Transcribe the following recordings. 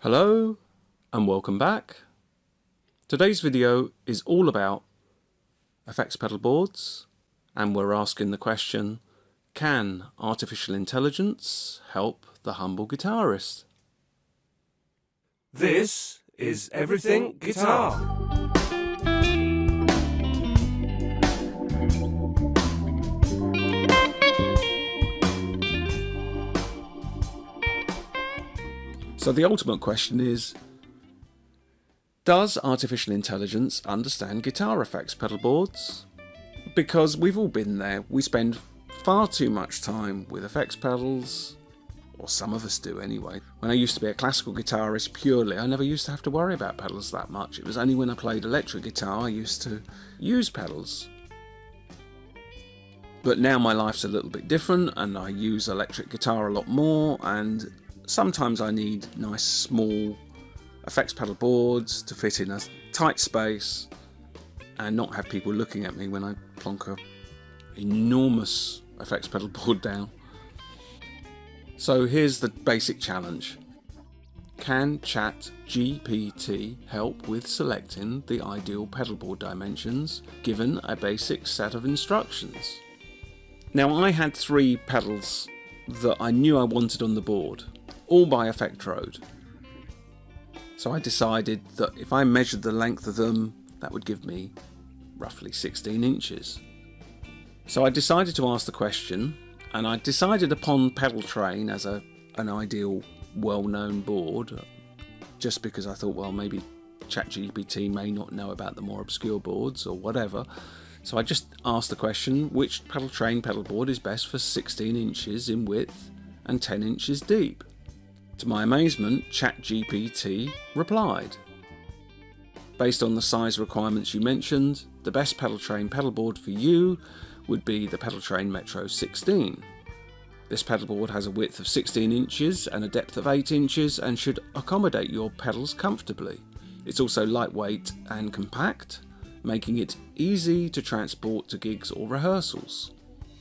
Hello and welcome back. Today's video is all about effects pedal boards, and we're asking the question, can artificial intelligence help the humble guitarist? This is Everything Guitar. So the ultimate question is, does artificial intelligence understand guitar effects pedal boards? Because we've all been there. We spend far too much time with effects pedals, or some of us do anyway. When I used to be a classical guitarist purely, I never used to have to worry about pedals that much. It was only when I played electric guitar I used to use pedals. But now my life's a little bit different and I use electric guitar a lot more, and sometimes I need nice small effects pedal boards to fit in a tight space and not have people looking at me when I plonk a enormous effects pedal board down. So here's the basic challenge. Can ChatGPT help with selecting the ideal pedal board dimensions given a basic set of instructions? Now, I had 3 pedals that I knew I wanted on the board, all by Effectrode. So I decided that if I measured the length of them, that would give me roughly 16 inches. So I decided to ask the question, and I decided upon Pedaltrain as an ideal, well-known board, just because I thought, well, maybe ChatGPT may not know about the more obscure boards or whatever. So I just asked the question, which Pedaltrain pedal board is best for 16 inches in width and 10 inches deep? To my amazement, ChatGPT replied, based on the size requirements you mentioned, the best Pedaltrain pedal board for you would be the Pedaltrain Metro 16. This pedal board has a width of 16 inches and a depth of 8 inches and should accommodate your pedals comfortably. It's also lightweight and compact, making it easy to transport to gigs or rehearsals.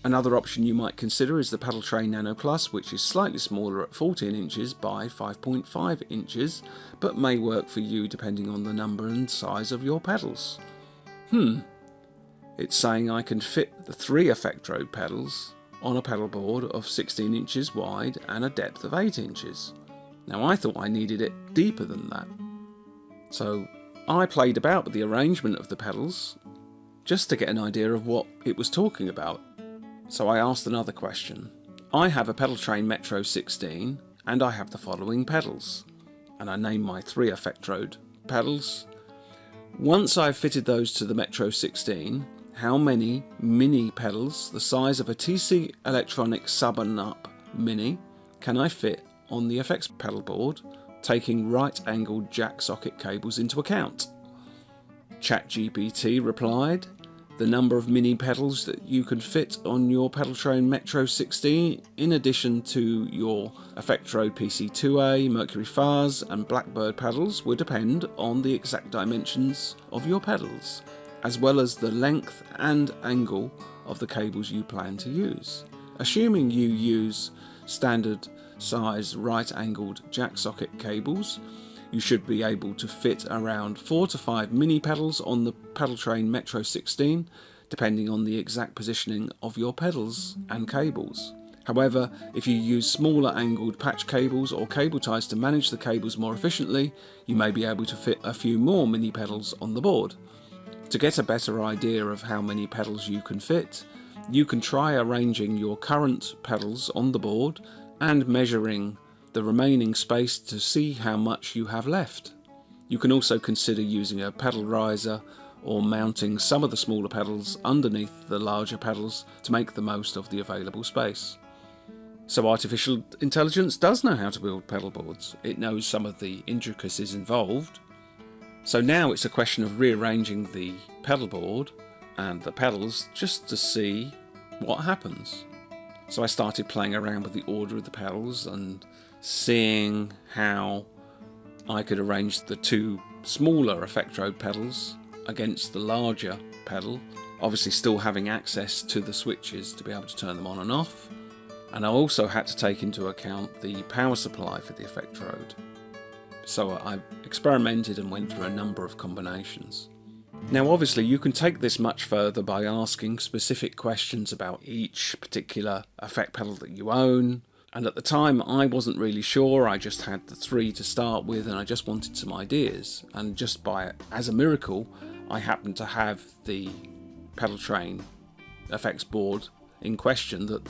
Another option you might consider is the Pedaltrain Nano Plus, which is slightly smaller at 14 inches by 5.5 inches, but may work for you depending on the number and size of your pedals. It's saying I can fit the 3 Effectrode pedals on a pedal board of 16 inches wide and a depth of 8 inches. Now, I thought I needed it deeper than that. So I played about with the arrangement of the pedals just to get an idea of what it was talking about. So I asked another question. I have a Pedaltrain Metro 16 and I have the following pedals, and I named my 3 Effectrode pedals. Once I've fitted those to the Metro 16, how many mini pedals the size of a TC Electronic Sub and Up Mini can I fit on the effects pedal board, taking right-angled jack socket cables into account? ChatGPT replied, the number of mini pedals that you can fit on your Pedaltrain Metro 16, in addition to your Effectrode PC2A, Mercury Fuzz and Blackbird pedals, will depend on the exact dimensions of your pedals, as well as the length and angle of the cables you plan to use. Assuming you use standard size right-angled jack socket cables, you should be able to fit around 4 to 5 mini pedals on the Pedaltrain Metro 16, depending on the exact positioning of your pedals and cables. However, if you use smaller angled patch cables or cable ties to manage the cables more efficiently, you may be able to fit a few more mini pedals on the board. To get a better idea of how many pedals you can fit, you can try arranging your current pedals on the board and measuring the remaining space to see how much you have left. You can also consider using a pedal riser or mounting some of the smaller pedals underneath the larger pedals to make the most of the available space. So artificial intelligence does know how to build pedal boards. It knows some of the intricacies involved. So now it's a question of rearranging the pedal board and the pedals just to see what happens. So I started playing around with the order of the pedals and seeing how I could arrange the 2 smaller Effectrode pedals against the larger pedal, obviously still having access to the switches to be able to turn them on and off. And I also had to take into account the power supply for the Effectrode. So I experimented and went through a number of combinations. Now obviously you can take this much further by asking specific questions about each particular effect pedal that you own. And at the time I wasn't really sure, I just had the 3 to start with and I just wanted some ideas. And just as a miracle, I happened to have the Pedaltrain effects board in question that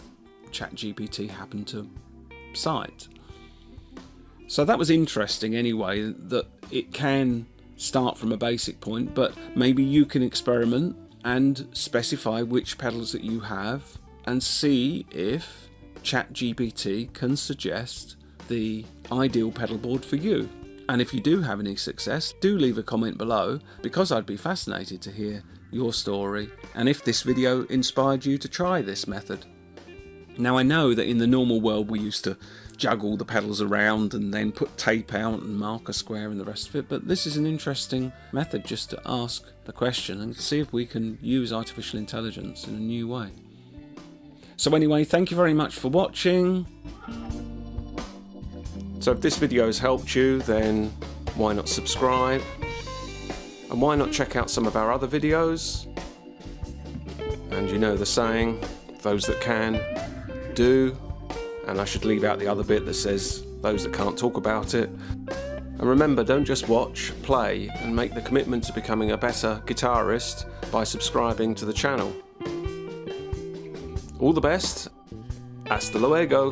ChatGPT happened to cite. So that was interesting anyway, that it can start from a basic point, but maybe you can experiment and specify which pedals that you have and see if ChatGPT can suggest the ideal pedal board for you. And if you do have any success, do leave a comment below, because I'd be fascinated to hear your story and if this video inspired you to try this method. Now I know that in the normal world we used to juggle the pedals around and then put tape out and mark a square and the rest of it, but this is an interesting method just to ask the question and see if we can use artificial intelligence in a new way. So anyway, thank you very much for watching. So if this video has helped you, then why not subscribe? And why not check out some of our other videos? And you know the saying, those that can, do. And I should leave out the other bit that says those that can't talk about it. And remember, don't just watch, play, and make the commitment to becoming a better guitarist by subscribing to the channel. All the best. Hasta luego.